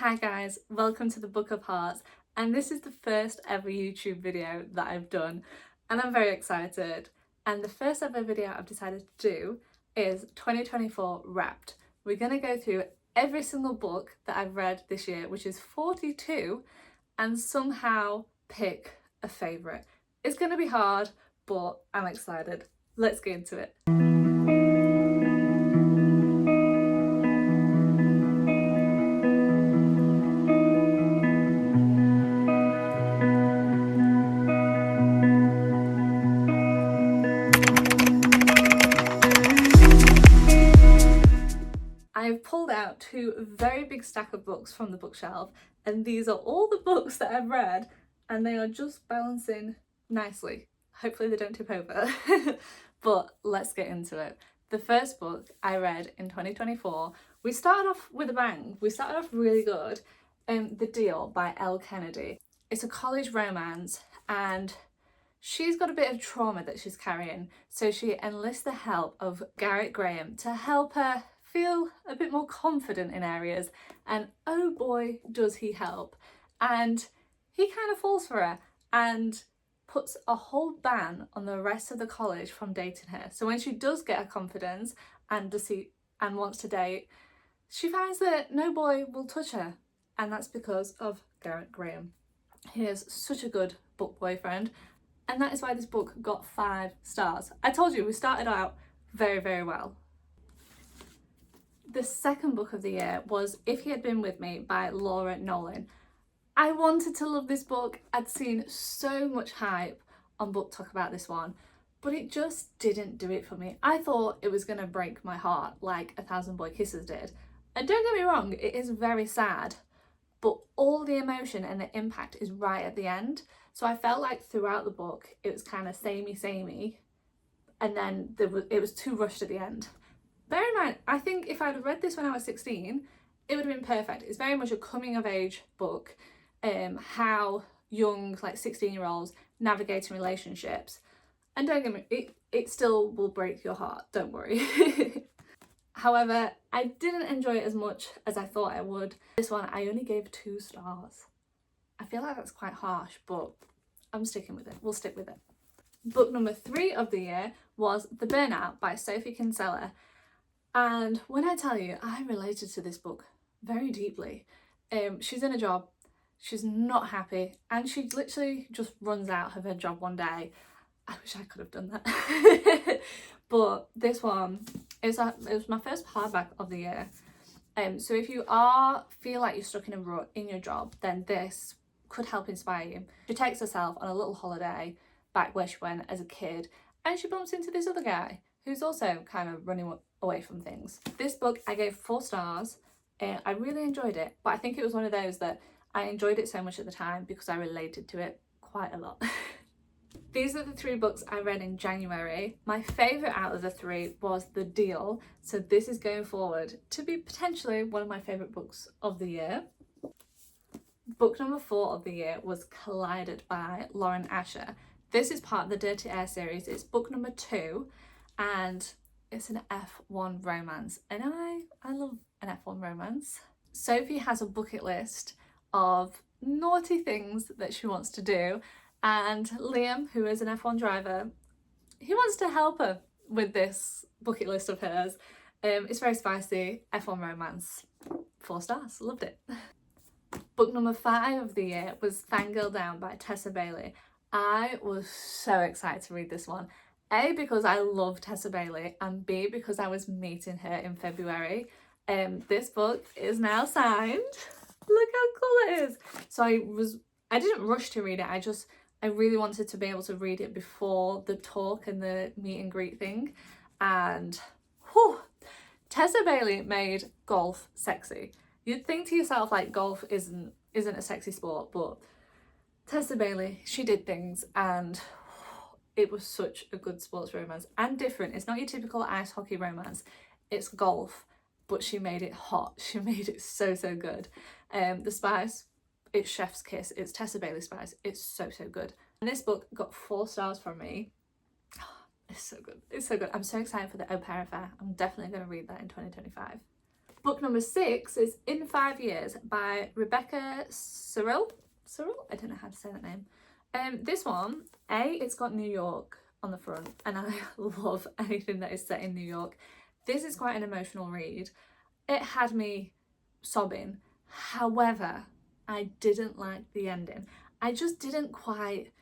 Hi guys, welcome to the Book of Hearts, and this is the first ever YouTube video that I've done and I'm very excited. And the first ever video I've decided to do is 2024 Wrapped. We're going to go through every single book that I've read this year, which is 42, and somehow pick a favourite. It's going to be hard, but I'm excited. Let's get into it. I've pulled out two very big stack of books from the bookshelf, and these are all the books that I've read, and they are just balancing nicely. Hopefully they don't tip over. But let's get into it. The first book I read in 2024, we started off with a bang. We started off really good. The Deal by Elle Kennedy. It's a college romance, and she's got a bit of trauma that she's carrying, so she enlists the help of Garrett Graham to help her feel a bit more confident in areas, and oh boy does he help. And he kind of falls for her and puts a whole ban on the rest of the college from dating her. So when she does get her confidence and wants to date, she finds that no boy will touch her, and that's because of Garrett Graham. He is such a good book boyfriend, and that is why this book got 5 stars. I told you we started out very, very well. The second book of the year was If He Had Been With Me by Laura Nolan. I wanted to love this book. I'd seen so much hype on BookTok about this one, but it just didn't do it for me. I thought it was going to break my heart like A Thousand Boy Kisses did. And don't get me wrong, it is very sad, but all the emotion and the impact is right at the end. So I felt like throughout the book it was kind of samey, and then it was too rushed at the end. Bear in mind, I think if I'd have read this when I was 16, it would have been perfect. It's very much a coming of age book, how young, like 16-year-olds navigate in relationships. And don't get me, it still will break your heart, don't worry. However, I didn't enjoy it as much as I thought I would. This one, I only gave 2 stars. I feel like that's quite harsh, but I'm sticking with it. We'll stick with it. Book number 3 of the year was The Burnout by Sophie Kinsella. And when I tell you, I related to this book very deeply. She's in a job, she's not happy, and she literally just runs out of her job one day. I wish I could have done that. But this one, it was my first hardback of the year. So if you feel like you're stuck in a rut in your job, then this could help inspire you. She takes herself on a little holiday back where she went as a kid, and she bumps into this other guy who's also kind of running away from things. This book I gave 4 stars. I really enjoyed it, but I think it was one of those that I enjoyed it so much at the time because I related to it quite a lot. These are the 3 books I read in January. My favourite out of the 3 was The Deal, so this is going forward to be potentially one of my favourite books of the year. Book number 4 of the year was Collided by Lauren Asher. This is part of the Dirty Air series. It's book number 2, and it's an F1 romance, and I love an F1 romance. Sophie has a bucket list of naughty things that she wants to do, and Liam, who is an F1 driver, he wants to help her with this bucket list of hers. It's very spicy, F1 romance, 4 stars, loved it. Book number 5 of the year was Fangirl Down by Tessa Bailey. I was so excited to read this one. A, because I love Tessa Bailey, and B, because I was meeting her in February. This book is now signed. Look how cool it is. So I didn't rush to read it. I really wanted to be able to read it before the talk and the meet and greet thing. And whew, Tessa Bailey made golf sexy. You'd think to yourself like golf isn't a sexy sport, but Tessa Bailey, she did things, and it was such a good sports romance and different. It's not your typical ice hockey romance, it's golf, but she made it hot. She made it so good. The spice, it's chef's kiss. It's Tessa Bailey spice. It's so good. And this book got 4 stars from me. It's so good. It's so good. I'm so excited for the Au Pair Affair. I'm definitely going to read that in 2025. Book number 6 is In 5 Years by Rebecca Cyril? I don't know how to say that name. This one, it's got New York on the front, and I love anything that is set in New York. This is quite an emotional read. It had me sobbing. However, I didn't like the ending. I just didn't quite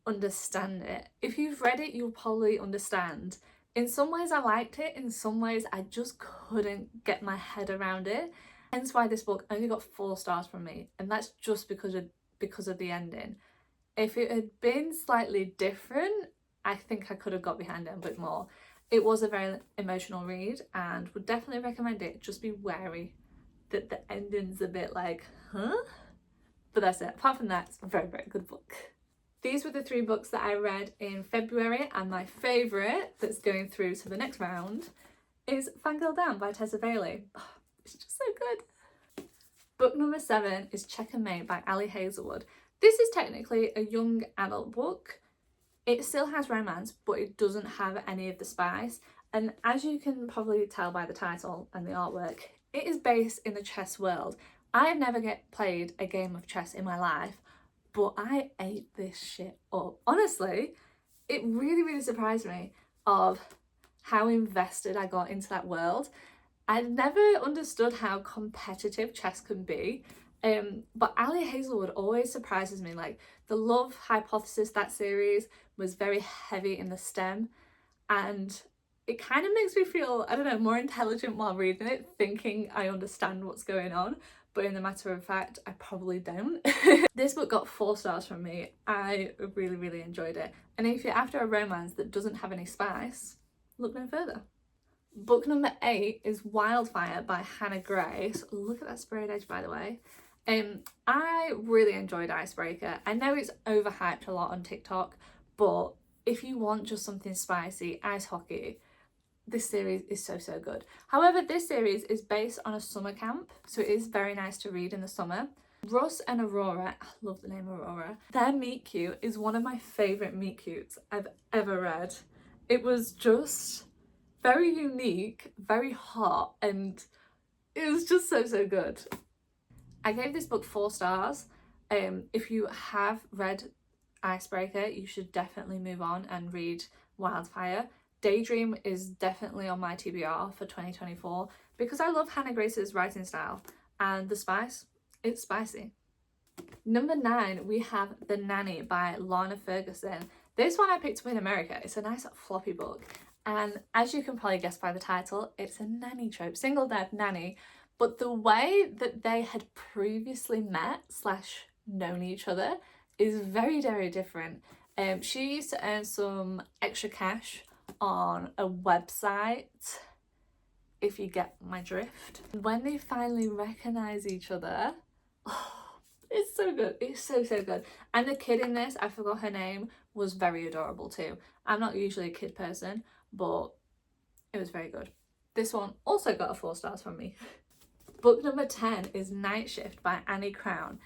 understand it. If you've read it, you'll probably understand. In some ways I liked it, in some ways I just couldn't get my head around it. Hence why this book only got 4 stars from me, and that's just because of the ending. If it had been slightly different, I think I could have got behind it a bit more. It was a very emotional read and would definitely recommend it. Just be wary that the ending's a bit like, huh? But that's it. Apart from that, it's a very, very good book. These were the 3 books that I read in February, and my favourite that's going through to the next round is Fangirl Down by Tessa Bailey. Oh, it's just so good. Book number 7 is Checkmate by Ali Hazelwood. This is technically a young adult book. It still has romance, but it doesn't have any of the spice. And as you can probably tell by the title and the artwork, it is based in the chess world. I have never played a game of chess in my life, but I ate this shit up. Honestly, it really, really surprised me of how invested I got into that world. I never understood how competitive chess can be, but Ali Hazelwood always surprises me. Like, the Love Hypothesis, that series, was very heavy in the STEM, and it kind of makes me feel, I don't know, more intelligent while reading it, thinking I understand what's going on. But in the matter of fact, I probably don't. This book got 4 stars from me. I really, really enjoyed it. And if you're after a romance that doesn't have any spice, look no further. Book number 8 is Wildfire by Hannah Grace. Look at that sprayed edge, by the way. I really enjoyed Icebreaker. I know it's overhyped a lot on TikTok, but if you want just something spicy, ice hockey, this series is so, so good. However, this series is based on a summer camp, so it is very nice to read in the summer. Russ and Aurora, I love the name Aurora, their meet cute is one of my favourite meet cutes I've ever read. It was just very unique, very hot, and it was just so, so good. I gave this book 4 stars. If you have read Icebreaker, you should definitely move on and read Wildfire. Daydream is definitely on my TBR for 2024 because I love Hannah Grace's writing style, and the spice, it's spicy. Number 9, we have The Nanny by Lana Ferguson. This one I picked up in America. It's a nice floppy book, and as you can probably guess by the title, it's a nanny trope, single dad nanny, but the way that they had previously met / known each other is very, very different. She used to earn some extra cash on a website, if you get my drift. When they finally recognise each other, oh, it's so good. It's so, so good. And the kid in this, I forgot her name, was very adorable too. I'm not usually a kid person, but it was very good. This one also got 4 stars from me. Book number 10 is Night Shift by Annie Crown.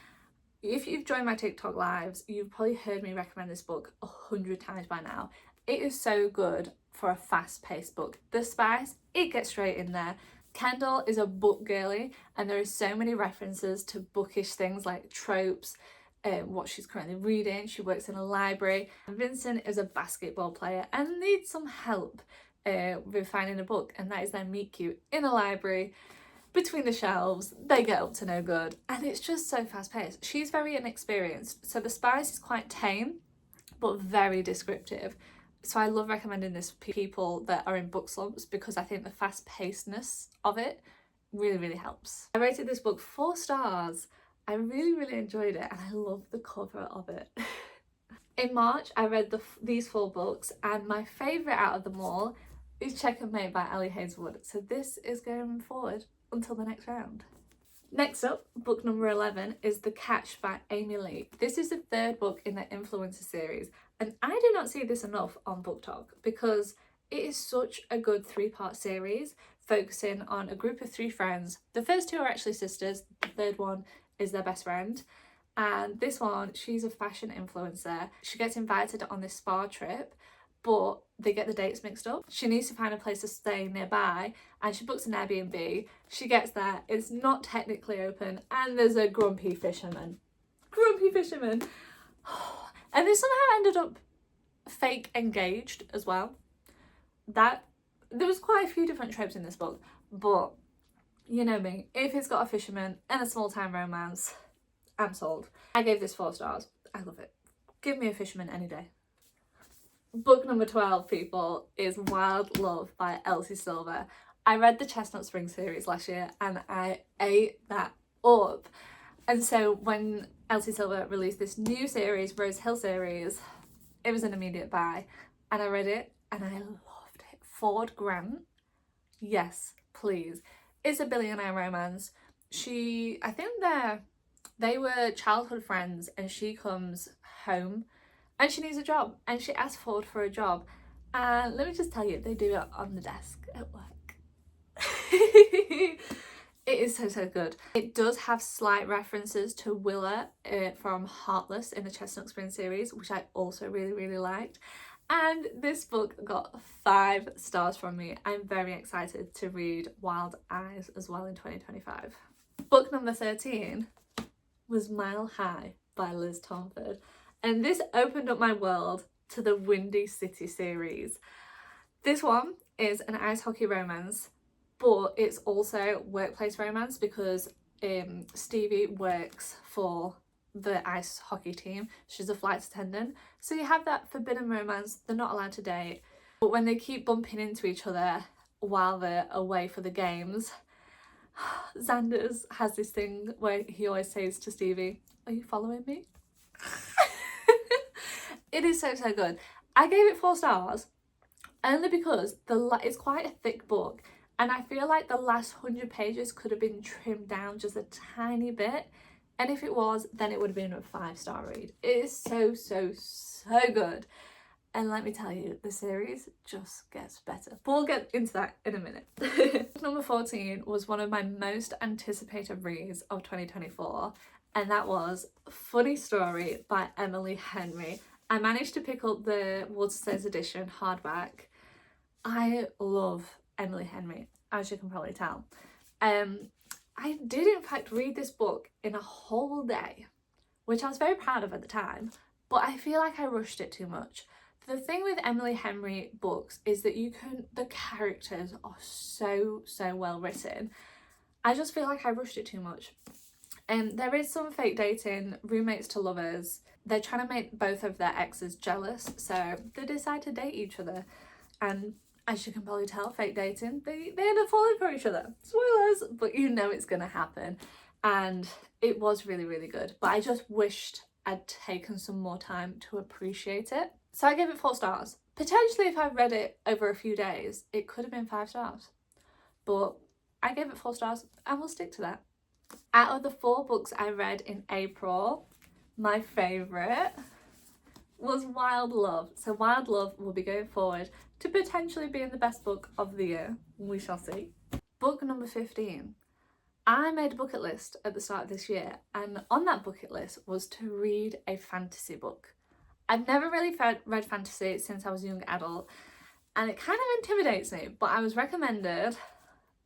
If you've joined my TikTok lives, you've probably heard me recommend this book 100 times by now. It is so good for a fast-paced book. The spice, it gets straight in there. Kendall is a book girly, and there are so many references to bookish things like tropes, what she's currently reading. She works in a library. And Vincent is a basketball player and needs some help with finding a book, and that is their meet cute in a library. Between the shelves, they get up to no good, and it's just so fast-paced. She's very inexperienced, so the spice is quite tame, but very descriptive. So I love recommending this to people that are in book slumps because I think the fast-pacedness of it really, really helps. I rated this book 4 stars. I really, really enjoyed it, and I love the cover of it. In March, I read these 4 books, and my favourite out of them all is Checkmate by Ali Hazelwood. So this is going forward until the next round. Next up, book number 11 is The Catch by Amy Lee. This is the 3rd book in the Influencer series, and I do not see this enough on BookTok because it is such a good 3-part series focusing on a group of 3 friends. The first 2 are actually sisters, the 3rd one is their best friend, and this one, she's a fashion influencer. She gets invited on this spa trip, but they get the dates mixed up. She needs to find a place to stay nearby and she books an Airbnb. She gets there, it's not technically open, and there's a grumpy fisherman. Grumpy fisherman. And they somehow ended up fake engaged as well. That there was quite a few different tropes in this book, but you know me, if it's got a fisherman and a small town romance, I'm sold. I gave this 4 stars. I love it. Give me a fisherman any day. Book number 12, people, is Wild Love by Elsie Silver. I read the Chestnut Spring series last year and I ate that up. And so when Elsie Silver released this new series, Rose Hill series, it was an immediate buy. And I read it and I loved it. Ford Grant, yes, please. It's a billionaire romance. I think they were childhood friends and she comes home and she needs a job and she asks Ford for a job. And let me just tell you, they do it on the desk at work. It is so good. It does have slight references to Willa from Heartless in the Chestnut Spring series, which I also really liked. And this book got 5 stars from me. I'm very excited to read Wild Eyes as well in 2025. Book number 13 was Mile High by Liz Tomford. And this opened up my world to the Windy City series. This one is an ice hockey romance, but it's also workplace romance because Stevie works for the ice hockey team. She's a flight attendant. So you have that forbidden romance. They're not allowed to date. But when they keep bumping into each other while they're away for the games, Xanders has this thing where he always says to Stevie, "Are you following me?" It is so good. I gave it 4 stars only because it's quite a thick book and I feel like the last 100 pages could have been trimmed down just a tiny bit, and if it was, then it would have been a 5-star read. It is so good, and let me tell you, the series just gets better, but we'll get into that in a minute. Number 14 was one of my most anticipated reads of 2024, and that was Funny Story by Emily Henry. I managed to pick up the Waterstones edition hardback. I love Emily Henry, as you can probably tell. I did in fact read this book in a whole day, which I was very proud of at the time, but I feel like I rushed it too much. The thing with Emily Henry books is that the characters are so well written. I just feel like I rushed it too much. There is some fake dating, roommates to lovers. They're trying to make both of their exes jealous, so they decide to date each other. And as you can probably tell, fake dating, they end up falling for each other. Spoilers, but you know it's gonna happen. And it was really good. But I just wished I'd taken some more time to appreciate it. So I gave it 4 stars. Potentially if I read it over a few days, it could have been 5 stars. But I gave it 4 stars and we'll stick to that. Out of the 4 books I read in April, my favourite was Wild Love. So Wild Love will be going forward to potentially being the best book of the year. We shall see. Book number 15. I made a bucket list at the start of this year, and on that bucket list was to read a fantasy book. I've never really read fantasy since I was a young adult, and it kind of intimidates me, but I was recommended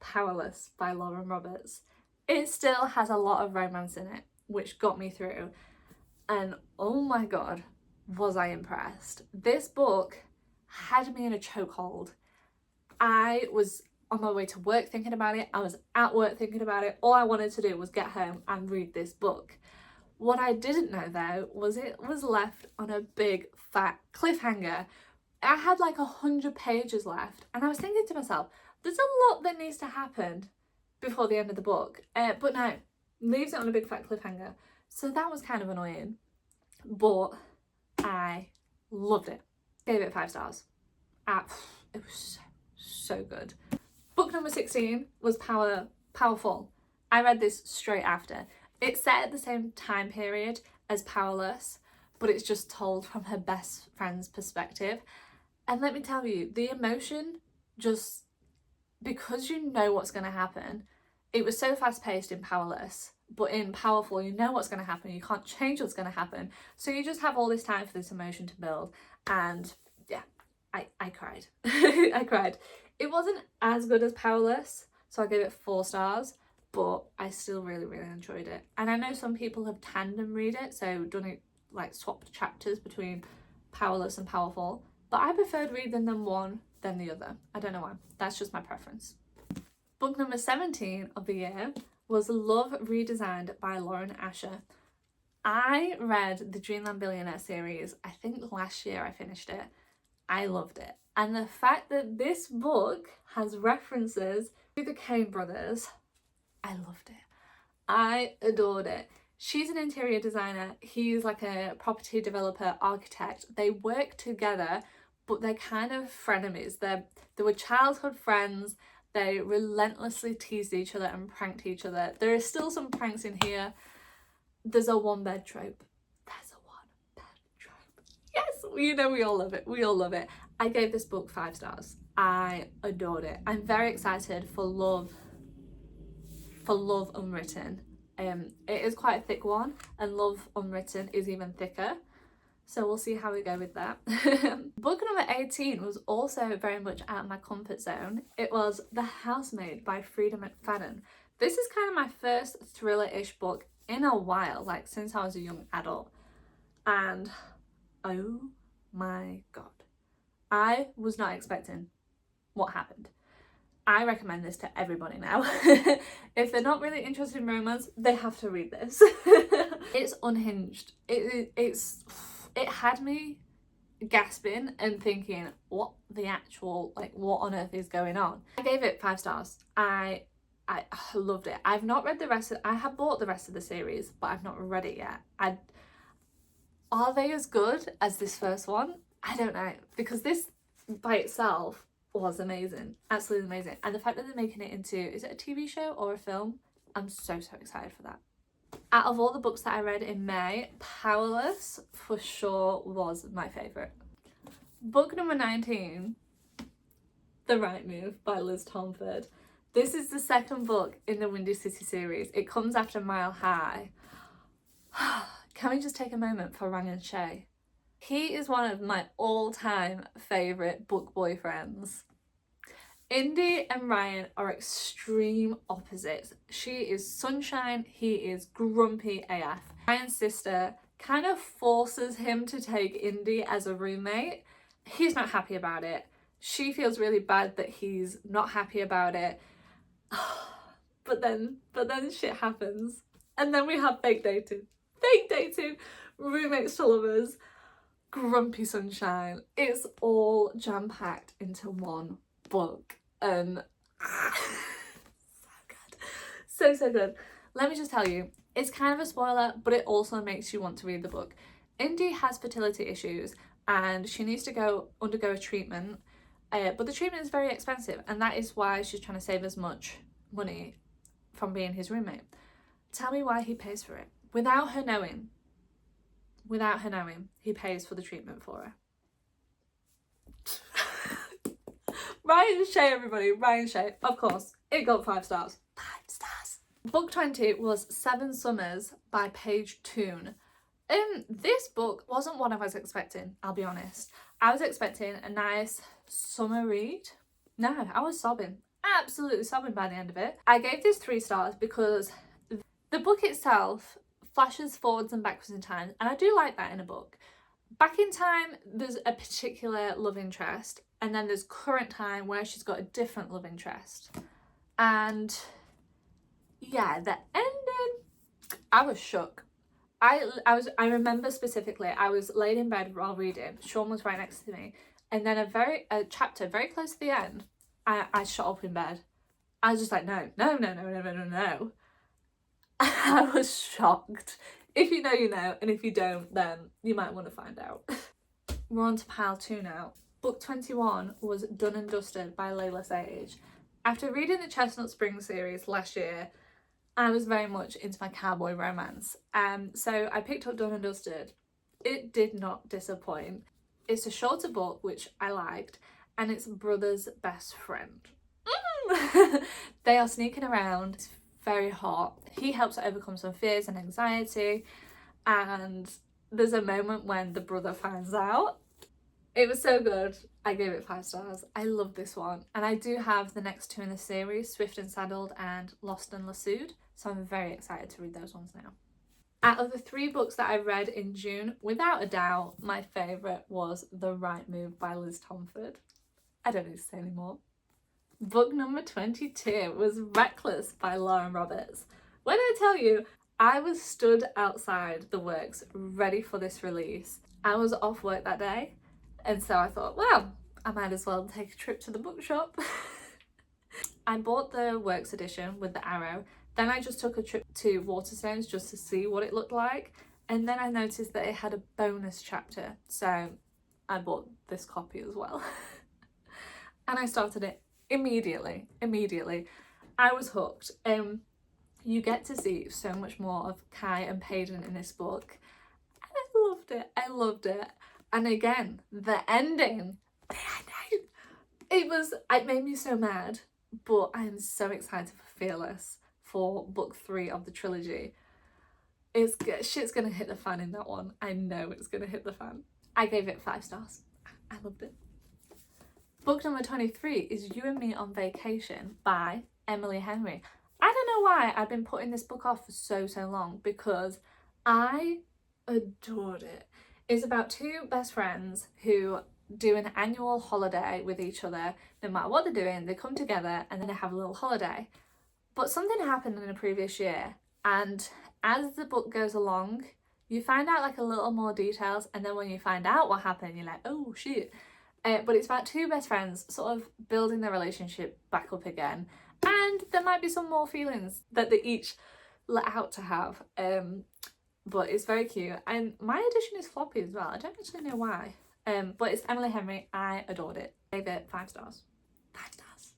Powerless by Lauren Roberts. It still has a lot of romance in it, which got me through, and oh my god, was I impressed. This book had me in a chokehold. I was on my way to work thinking about it, I was at work thinking about it, all I wanted to do was get home and read this book. What I didn't know though was it was left on a big fat cliffhanger. I had like 100 pages left and I was thinking to myself, there's a lot that needs to happen before the end of the book, but no, leaves it on a big fat cliffhanger. So that was kind of annoying, but I loved it. Gave it 5 stars. It was so good. Book number 16 was Powerful. I read this straight after. It's set at the same time period as Powerless, but it's just told from her best friend's perspective. And let me tell you, the emotion just, because you know what's going to happen, it was so fast paced in Powerless, but in Powerful, you know what's going to happen. You can't change what's going to happen. So you just have all this time for this emotion to build. And yeah, I cried. I cried. It wasn't as good as Powerless, so I gave it 4 stars, but I still really, really enjoyed it. And I know some people have tandem read it, so done it like swapped chapters between Powerless and Powerful, but I preferred reading them one than the other. I don't know why. That's just my preference. Book number 17 of the year was Love Redesigned by Lauren Asher. I read the Dreamland Billionaire series, I think last year I finished it. I loved it. And the fact that this book has references to the Kane brothers, I loved it. I adored it. She's an interior designer. He's like a property developer, architect. They work together, but they're kind of frenemies. They were childhood friends. They relentlessly teased each other and pranked each other. There are still some pranks in here. There's a one-bed trope. There's a one-bed trope. Yes, you know, we all love it. We all love it. I gave this book 5 stars. I adored it. I'm very excited for Love Unwritten. It is quite a thick one, and Love Unwritten is even thicker. So we'll see how we go with that. Book number 18 was also very much out of my comfort zone. It was The Housemaid by Frida McFadden. This is kind of my first thriller-ish book in a while, like since I was a young adult. And oh my god, I was not expecting what happened. I recommend this to everybody now. If they're not really interested in romance, they have to read this. It's unhinged. It had me gasping and thinking, what the actual, like, what on earth is going on? I gave it 5 stars. I loved it. I've not read the rest of, I have bought the rest of the series, but I've not read it yet. Are they as good as this first one? I don't know, because this by itself was amazing, absolutely amazing. And the fact that they're making it into, is it a TV show or a film? I'm so excited for that. Out of all the books that I read in May, Powerless for sure was my favourite. Book number 19, The Right Move by Liz Tomford. This is the second book in the Windy City series. It comes after Mile High. Can we just take a moment for Ryan Shay? He is one of my all-time favourite book boyfriends. Indy and Ryan are extreme opposites. She is sunshine, he is grumpy AF. Ryan's sister kind of forces him to take Indy as a roommate. He's not happy about it. She feels really bad that he's not happy about it. But then shit happens. And then we have fake dating. Fake dating, roommates to lovers, grumpy sunshine. It's all jam-packed into one book. So good. So good. Let me just tell you, it's kind of a spoiler, but it also makes you want to read the book. Indy has fertility issues and she needs to undergo a treatment, but the treatment is very expensive, and that is why she's trying to save as much money from being his roommate. Tell me why he pays for it. Without her knowing, he pays for the treatment for her. Ryan Shay, everybody, Ryan Shay. Of course, it got 5 stars. 5 stars. Book 20 was 7 Summers by Paige Toon. This book wasn't what I was expecting, I'll be honest. I was expecting a nice summer read. No, I was sobbing. Absolutely sobbing by the end of it. I gave this 3 stars because the book itself flashes forwards and backwards in time, and I do like that in a book. Back in time, there's a particular love interest, and then there's current time where she's got a different love interest. And yeah, the ending, I was shook. I remember specifically, I was laid in bed while reading. Sean was right next to me, and then a chapter very close to the end, I shot up in bed. I was just like, no. I was shocked. If you know, you know, and if you don't, then you might want to find out. We're on to pile 2 now. Book 21 was Done and Dusted by Layla Sage. After reading the Chestnut Springs series last year, I was very much into my cowboy romance. So I picked up Done and Dusted. It did not disappoint. It's a shorter book, which I liked, and it's brother's best friend. They are sneaking around. It's very hot. He helps her overcome some fears and anxiety, and there's a moment when the brother finds out. It was so good. I gave it 5 stars. I love this one. And I do have the next 2 in the series, Swift and Saddled and Lost and Lassued. So I'm very excited to read those ones now. Out of the 3 books that I read in June, without a doubt, my favourite was The Right Move by Liz Tomford. I don't need to say any more. Book number 22 was Reckless by Lauren Roberts. When I tell you, I was stood outside the works ready for this release. I was off work that day, and so I thought, well, I might as well take a trip to the bookshop. I bought the works edition with the arrow. Then I just took a trip to Waterstones just to see what it looked like. And then I noticed that it had a bonus chapter. So I bought this copy as well. And I started it immediately. I was hooked. You get to see so much more of Kai and Payton in this book. And I loved it. And again, the ending, it made me so mad. But I'm so excited for Fearless, for book 3 of the trilogy. Shit's gonna hit the fan in that one. I know it's gonna hit the fan. I gave it 5 stars. I loved it. Book number 23 is You and Me on Vacation by Emily Henry. I don't know why I've been putting this book off for so long, because I adored it. It's about 2 best friends who do an annual holiday with each other. No matter what they're doing, they come together and then they have a little holiday. But something happened in a previous year, and as the book goes along, you find out like a little more details, and then when you find out what happened, you're like, oh shit. But it's about 2 best friends sort of building their relationship back up again, and there might be some more feelings that they each let out to have. But it's very cute, and my edition is floppy as well. I don't actually know why. But it's Emily Henry. I adored it. Gave it 5 stars. 5 stars.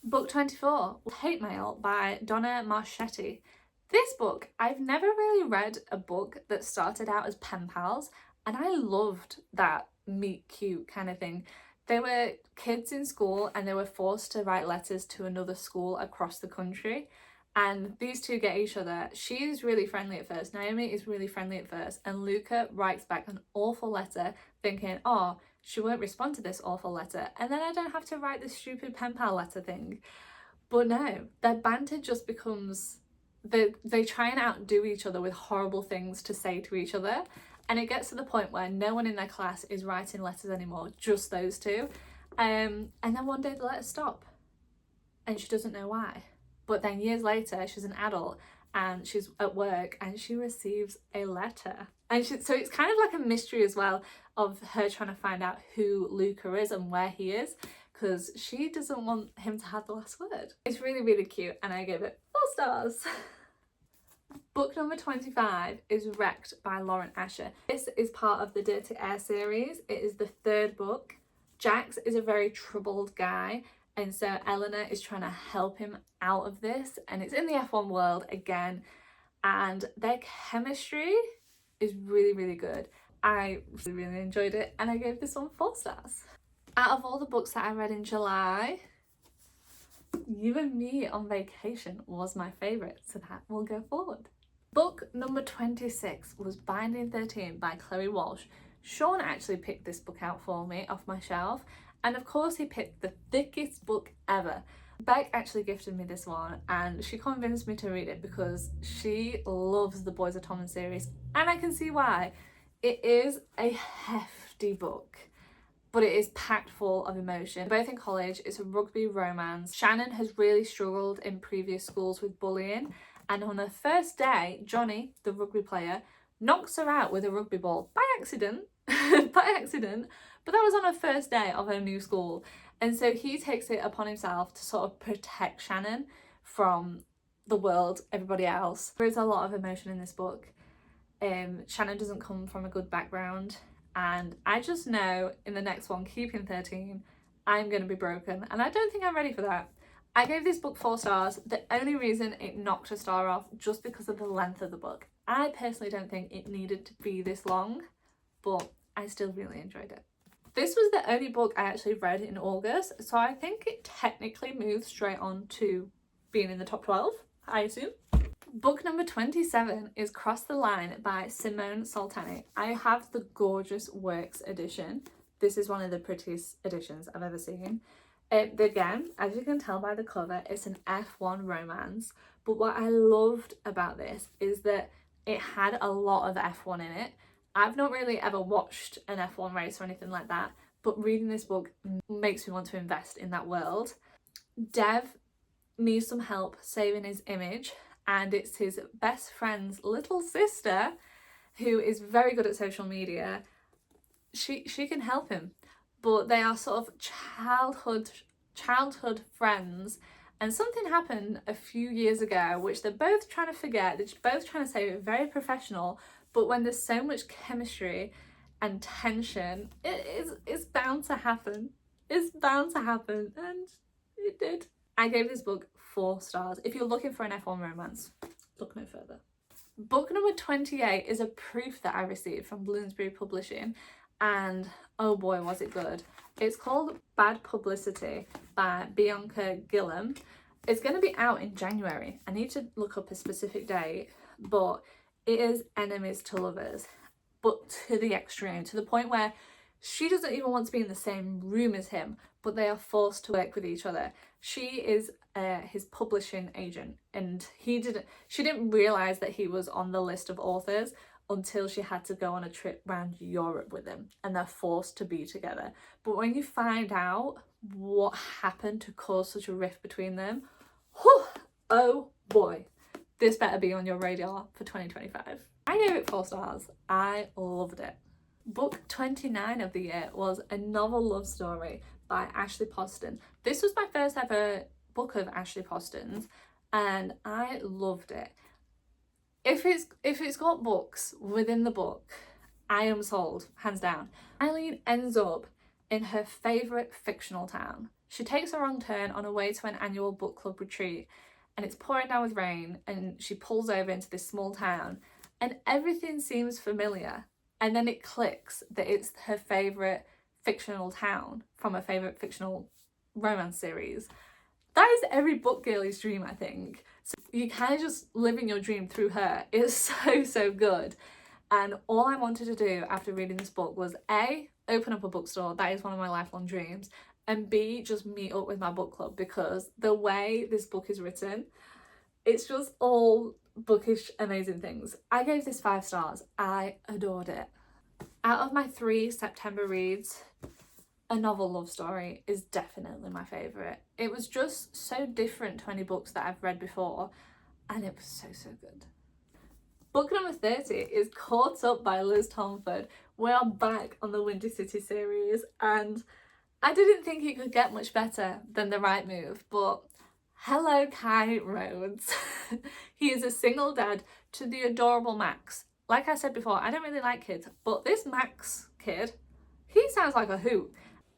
Book 24, Hate Mail by Donna Marchetti. This book, I've never really read a book that started out as pen pals, and I loved that meet cute kind of thing. They were kids in school and they were forced to write letters to another school across the country. And these 2 get each other. She's really friendly at first. Naomi is really friendly at first. And Luca writes back an awful letter thinking, oh, she won't respond to this awful letter. And then I don't have to write this stupid pen pal letter thing. But no, their banter just becomes... They try and outdo each other with horrible things to say to each other. And it gets to the point where no one in their class is writing letters anymore, just those 2. And then one day the letters stop. And she doesn't know why. But then years later, she's an adult and she's at work and she receives a letter. And so it's kind of like a mystery as well of her trying to find out who Luca is and where he is, because she doesn't want him to have the last word. It's really cute, and I gave it 4 stars. Book number 25 is Wrecked by Lauren Asher. This is part of the Dirty Air series. It is the 3rd book. Jax is a very troubled guy, and so Eleanor is trying to help him out of this, and it's in the F1 world again, and their chemistry is really good. I really enjoyed it, and I gave this one 4 stars. Out of all the books that I read in July, You and Me on Vacation was my favourite, so that will go forward. Book number 26 was Binding 13 by Chloe Walsh. Sean actually picked this book out for me off my shelf, and of course he picked the thickest book ever. Beck actually gifted me this one, and she convinced me to read it because she loves the Boys of Tommen series, and I can see why. It is a hefty book, but it is packed full of emotion. Both in college, it's a rugby romance. Shannon has really struggled in previous schools with bullying, and on her first day, Johnny, the rugby player, knocks her out with a rugby ball by accident, but that was on her first day of her new school. And so he takes it upon himself to sort of protect Shannon from the world, everybody else. There is a lot of emotion in this book. Shannon doesn't come from a good background, and I just know in the next one, Keeping 13, I'm going to be broken, and I don't think I'm ready for that. I gave this book 4 stars. The only reason it knocked a star off just because of the length of the book. I personally don't think it needed to be this long, but I still really enjoyed it. This was the only book I actually read in August, so I think it technically moves straight on to being in the top 12, I assume. Book number 27 is Cross the Line by Simone Soltani. I have the gorgeous Works edition. This is one of the prettiest editions I've ever seen. Again, as you can tell by the cover, it's an F1 romance. But what I loved about this is that it had a lot of F1 in it. I've not really ever watched an F1 race or anything like that, but reading this book makes me want to invest in that world. Dev needs some help saving his image, and it's his best friend's little sister, who is very good at social media. She can help him, but they are sort of childhood friends, and something happened a few years ago which they're both trying to forget. They're both trying to say very professional, but when there's so much chemistry and tension, it's bound to happen. It's bound to happen, and it did. I gave this book 4 stars. If you're looking for an F1 romance, look no further. Book number 28 is a proof that I received from Bloomsbury Publishing, and oh boy was it good. It's called Bad Publicity by Bianca Gillam. It's going to be out in January. I need to look up a specific date, but it is enemies to lovers, but to the extreme, to the point where she doesn't even want to be in the same room as him, but they are forced to work with each other. She is his publishing agent, and she didn't realise that he was on the list of authors until she had to go on a trip around Europe with him, and they're forced to be together. But when you find out what happened to cause such a rift between them, whew, oh boy, this better be on your radar for 2025. I gave it 4 stars. I loved it. Book 29 of the year was A Novel Love Story by Ashley Poston. This was my first ever book of Ashley Poston's, and I loved it. If it's got books within the book, I am sold, hands down. Eileen ends up in her favourite fictional town. She takes a wrong turn on her way to an annual book club retreat, and it's pouring down with rain, and she pulls over into this small town, and everything seems familiar. And then it clicks that it's her favourite fictional town from a favourite fictional romance series. That is every book girlie's dream, I think. So you kind of just living your dream through her. It's so good. And all I wanted to do after reading this book was A, open up a bookstore. That is one of my lifelong dreams. And B, just meet up with my book club, because the way this book is written, it's just all bookish, amazing things. I gave this 5 stars. I adored it. Out of my 3 September reads, A Novel Love Story is definitely my favourite. It was just so different to any books that I've read before, and it was so good. Book number 30 is Caught Up by Liz Tomford. We are back on the Windy City series, and I didn't think it could get much better than The Right Move, but hello Kai Rhodes. He is a single dad to the adorable Max. Like I said before, I don't really like kids, but this Max kid, he sounds like a hoot.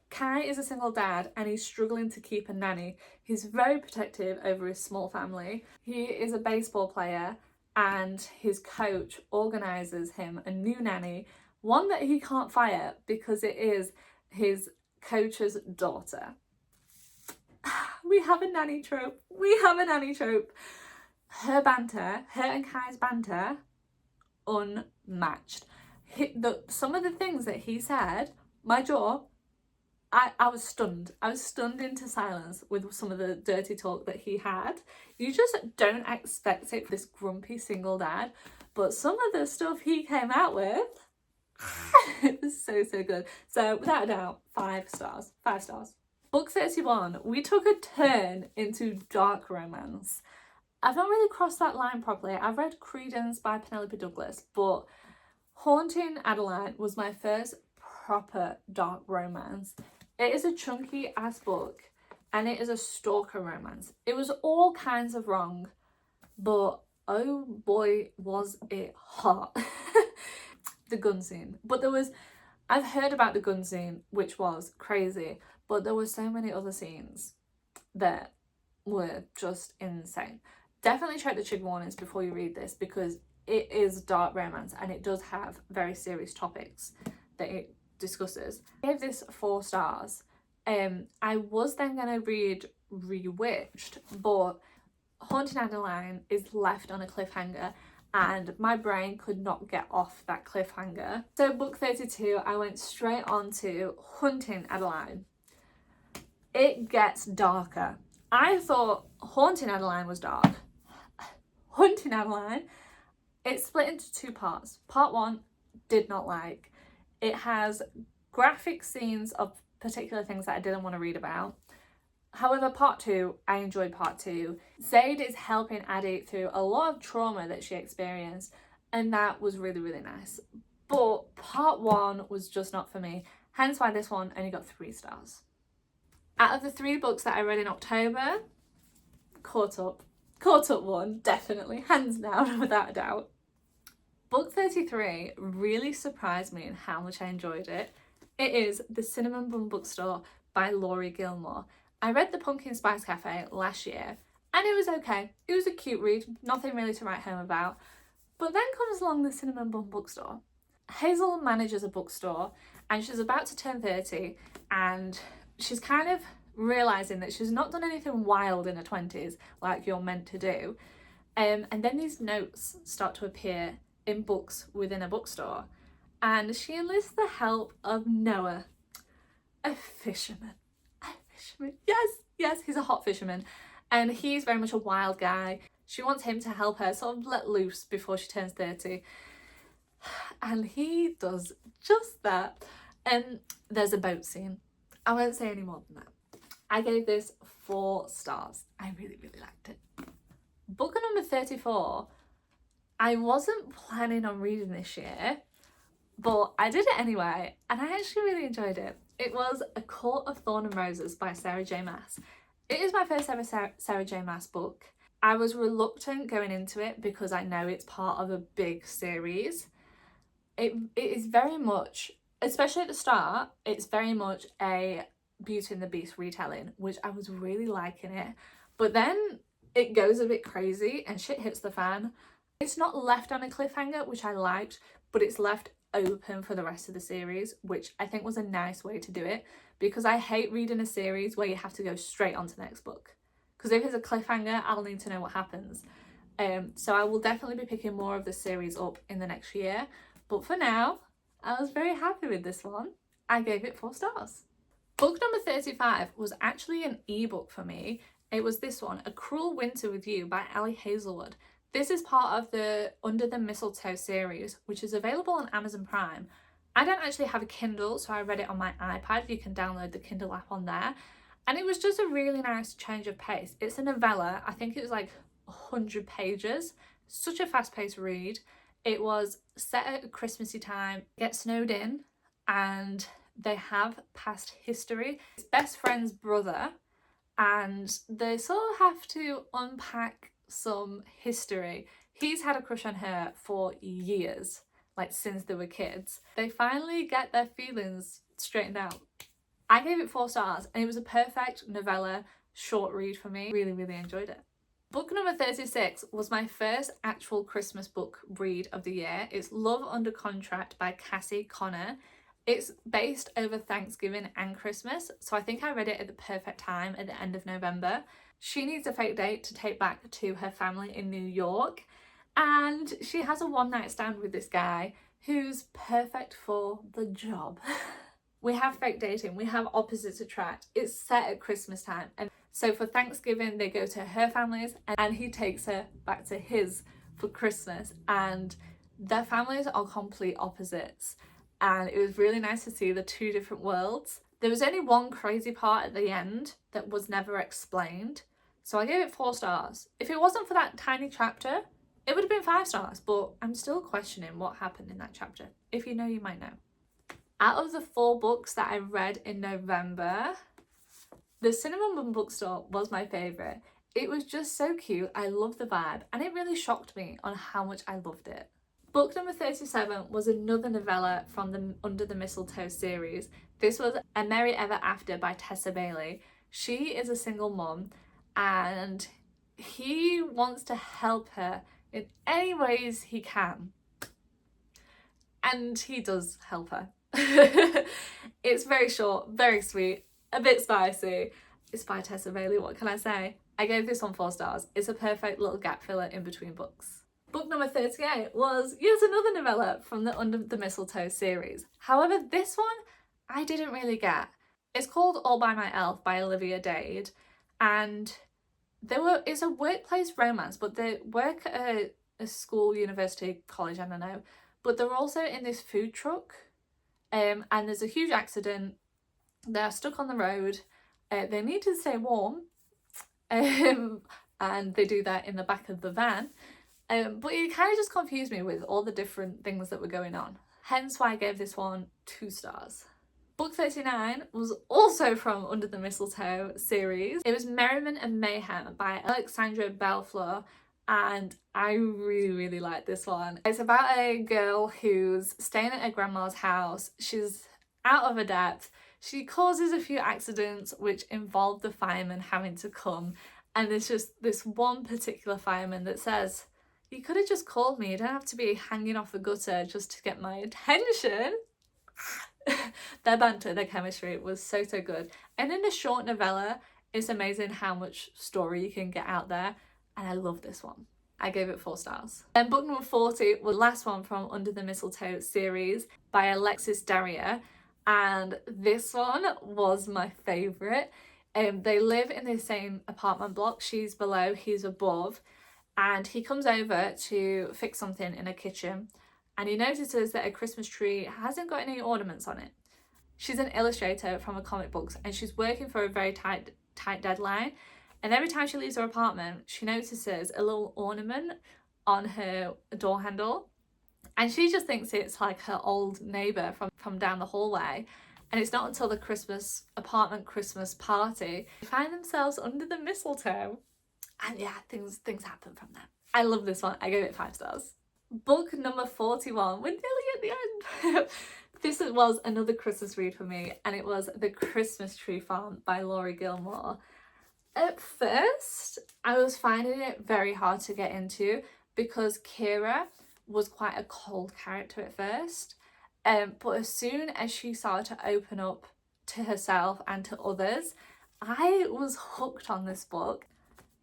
Kai is a single dad and he's struggling to keep a nanny. He's very protective over his small family. He is a baseball player, and his coach organises him a new nanny, one that he can't fire because it is his coach's daughter. We have a nanny trope. We have a nanny trope. Her and Kai's banter, unmatched. Some of the things that he said, my jaw, I was stunned. I was stunned into silence with some of the dirty talk that he had. You just don't expect it for this grumpy single dad, but some of the stuff he came out with, it was so good. So without a doubt, 5 stars. 5 stars. Book 31, we took a turn into dark romance. I've not really crossed that line properly. I've read Credence by Penelope Douglas, but Haunting Adeline was my first proper dark romance. It is a chunky ass book, and it is a stalker romance. It was all kinds of wrong, but oh boy was it hot. The gun scene. But I've heard about the gun scene, which was crazy, but there were so many other scenes that were just insane. Definitely check the trigger warnings before you read this, because it is dark romance and it does have very serious topics that it discusses. I gave this 4 stars. I was then going to read Rewitched, but Haunting Adeline is left on a cliffhanger and my brain could not get off that cliffhanger. So book 32, I went straight on to Hunting Adeline. It gets darker. I thought Haunting Adeline was dark. Hunting Adeline, it's split into two parts. Part one, did not like. It has graphic scenes of particular things that I didn't want to read about. However, part two, I enjoyed part two. Zaid is helping Addie through a lot of trauma that she experienced, and that was really, really nice. But part one was just not for me, hence why this one only got 3 stars. Out of the 3 books that I read in October, Caught Up one, definitely, hands down, without a doubt. Book 33 really surprised me in how much I enjoyed it. It is The Cinnamon Bun Bookstore by Laurie Gilmore. I read The Pumpkin Spice Cafe last year and it was okay. It was a cute read, nothing really to write home about. But then comes along The Cinnamon Bun Bookstore. Hazel manages a bookstore and she's about to turn 30 and she's kind of realising that she's not done anything wild in her 20s like you're meant to do. And then these notes start to appear in books within a bookstore and she enlists the help of Noah, a fisherman. Yes, he's a hot fisherman and he's very much a wild guy. She wants him to help her sort of let loose before she turns 30 and he does just that. And there's a boat scene. I won't say any more than that. I gave this 4 stars. I really, really liked it. Book number 34, I wasn't planning on reading this year, but I did it anyway and I actually really enjoyed it. It was A Court of Thorn and Roses by Sarah J Maas. It is my first ever Sarah J Maas book. I was reluctant going into it because I know it's part of a big series. It is very much, especially at the start, it's very much a Beauty and the Beast retelling, which I was really liking it. But then it goes a bit crazy and shit hits the fan. It's not left on a cliffhanger, which I liked, but it's left open for the rest of the series, which I think was a nice way to do it, because I hate reading a series where you have to go straight on to the next book, because if it's a cliffhanger I'll need to know what happens. So I will definitely be picking more of the series up in the next year, but for now I was very happy with this one. I gave it 4 stars. Book number 35 was actually an ebook for me. It was this one, A Cruel Winter with You by Ali Hazelwood. This is part of the Under the Mistletoe series, which is available on Amazon Prime. I don't actually have a Kindle, so I read it on my iPad. You can download the Kindle app on there. And it was just a really nice change of pace. It's a novella. I think it was like 100 pages. Such a fast-paced read. It was set at Christmassy time, get snowed in, and they have past history. It's best friend's brother, and they sort of have to unpack some history. He's had a crush on her for years, like since they were kids. They finally get their feelings straightened out. I gave it 4 stars and it was a perfect novella short read for me. Really, really enjoyed it. Book number 36 was my first actual Christmas book read of the year. It's Love Under Contract by Cassie Connor. It's based over Thanksgiving and Christmas, so I think I read it at the perfect time at the end of November. She needs a fake date to take back to her family in New York, and she has a one-night stand with this guy who's perfect for the job. We have fake dating, we have opposites attract. It's set at Christmas time, and so for Thanksgiving they go to her family's and he takes her back to his for Christmas, and their families are complete opposites. And it was really nice to see the 2 different worlds. There was only one crazy part at the end that was never explained, so I gave it 4 stars. If it wasn't for that tiny chapter, it would have been 5 stars, but I'm still questioning what happened in that chapter. If you know, you might know. Out of the 4 books that I read in November, The Cinnamon Bun Bookstore was my favourite. It was just so cute, I loved the vibe, and it really shocked me on how much I loved it. Book number 37 was another novella from the Under the Mistletoe series. This was A Merry Ever After by Tessa Bailey. She is a single mum and he wants to help her in any ways he can. And he does help her. It's very short, very sweet, a bit spicy. It's by Tessa Bailey, what can I say? I gave this one 4 stars. It's a perfect little gap filler in between books. Book number 38 was yet another novella from the Under the Mistletoe series. However, this one I didn't really get. It's called All by My Elf by Olivia Dade, and it's a workplace romance, but they work at a school, university, college, I don't know, but they're also in this food truck, and there's a huge accident. They're stuck on the road. They need to stay warm, and they do that in the back of the van. But it kind of just confused me with all the different things that were going on. Hence why I gave this one 2 stars. Book 39 was also from Under the Mistletoe series. It was Merriment and Mayhem by Alexandra Bellefleur, and I really liked this one. It's about a girl who's staying at her grandma's house. She's out of her depth. She causes a few accidents which involve the firemen having to come, and there's just this one particular fireman that says, "You could have just called me, you don't have to be hanging off the gutter just to get my attention." Their banter, their chemistry was so good. And in a short novella, it's amazing how much story you can get out there, and I love this one. I gave it 4 stars. Then book number 40 was the last one from Under the Mistletoe series by Alexis Daria, and this one was my favourite. They live in the same apartment block. She's below, he's above, and he comes over to fix something in a kitchen, and he notices that a Christmas tree hasn't got any ornaments on it. She's an illustrator from a comic books, and she's working for a very tight deadline, and every time she leaves her apartment she notices a little ornament on her door handle, and she just thinks it's like her old neighbour from down the hallway. And it's not until the apartment Christmas party they find themselves under the mistletoe, and yeah, things happen from that. I love this one. I gave it 5 stars. Book number 41, we're nearly at the end. This was another Christmas read for me, and it was The Christmas Tree Farm by Laurie Gilmore. At first, I was finding it very hard to get into because Kira was quite a cold character at first, but as soon as she started to open up to herself and to others, I was hooked on this book.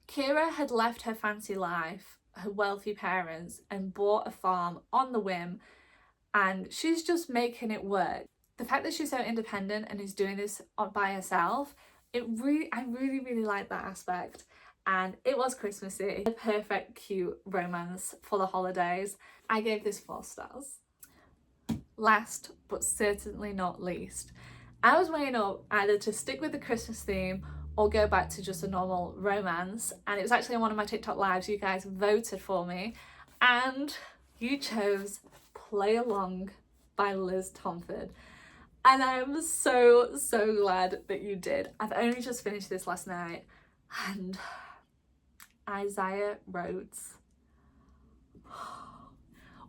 Kira had left her fancy life, her wealthy parents, and bought a farm on the whim, and she's just making it work. The fact that she's so independent and is doing this by herself, I really like that aspect. And it was Christmassy, a perfect cute romance for the holidays. I gave this 4 stars. Last but certainly not least, I was weighing up either to stick with the Christmas theme or go back to just a normal romance, and it was actually on one of my TikTok lives. You guys voted for me and you chose Play Along by Liz Tomford, and I am so glad that you did. I've only just finished this last night, and Isaiah Rhodes.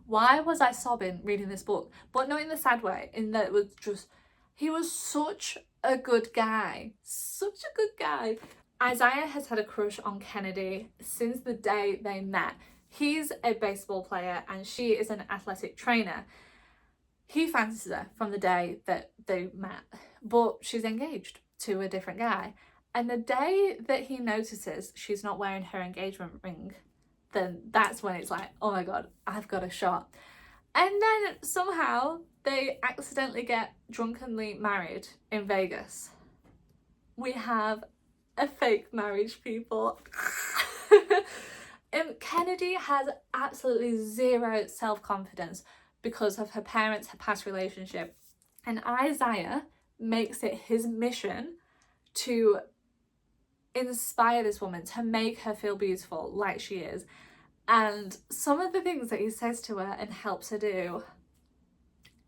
Why was I sobbing reading this book? But not in the sad way, in that it was just, he was such a good guy. Such a good guy. Isaiah has had a crush on Kennedy since the day they met. He's a baseball player and she is an athletic trainer. He fancies her from the day that they met, but she's engaged to a different guy. And the day that he notices she's not wearing her engagement ring, then that's when it's like, oh my god, I've got a shot. And then somehow they accidentally get drunkenly married in Vegas. We have a fake marriage, people. Kennedy has absolutely zero self-confidence because of her parents' past relationship, and Isaiah makes it his mission to inspire this woman, to make her feel beautiful like she is. And some of the things that he says to her and helps her do,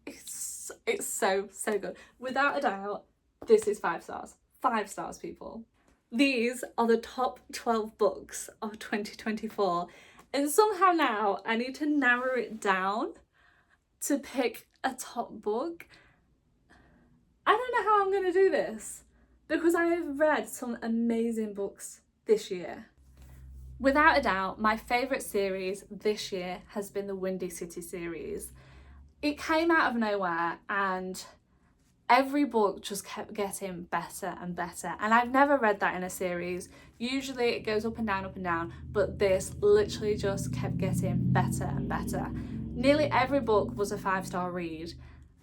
it's so good. Without a doubt, this is 5 stars. 5 stars, people. These are the top 12 books of 2024, and somehow now I need to narrow it down to pick a top book. I don't know how I'm going to do this because I have read some amazing books this year. Without a doubt, my favourite series this year has been the Windy City series. It came out of nowhere and Every book just kept getting better and better, and I've never read that in a series. Usually it goes up and down, but this literally just kept getting better and better. Nearly every book was a 5-star read,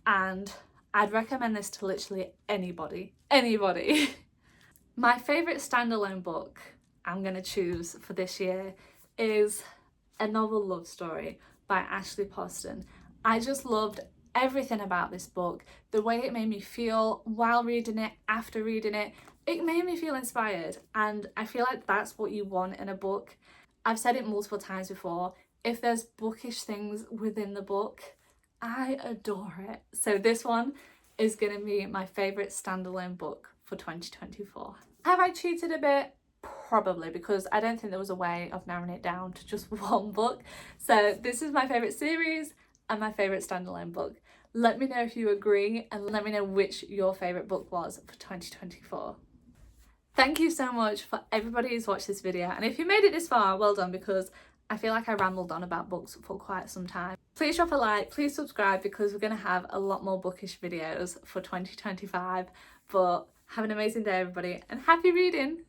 and I'd recommend this to literally anybody. My favourite standalone book I'm going to choose for this year is A Novel Love Story by Ashley Poston. I just loved everything about this book, the way it made me feel while reading it, after reading it. It made me feel inspired, and I feel like that's what you want in a book. I've said it multiple times before, if there's bookish things within the book, I adore it. So this one is going to be my favourite standalone book for 2024. Have I cheated a bit? Probably, because I don't think there was a way of narrowing it down to just one book. So this is my favourite series and my favourite standalone book. Let me know if you agree, and let me know which your favourite book was for 2024. Thank you so much for everybody who's watched this video, and if you made it this far, well done, because I feel like I rambled on about books for quite some time. Please drop a like, please subscribe, because we're going to have a lot more bookish videos for 2025. But have an amazing day, everybody, and happy reading!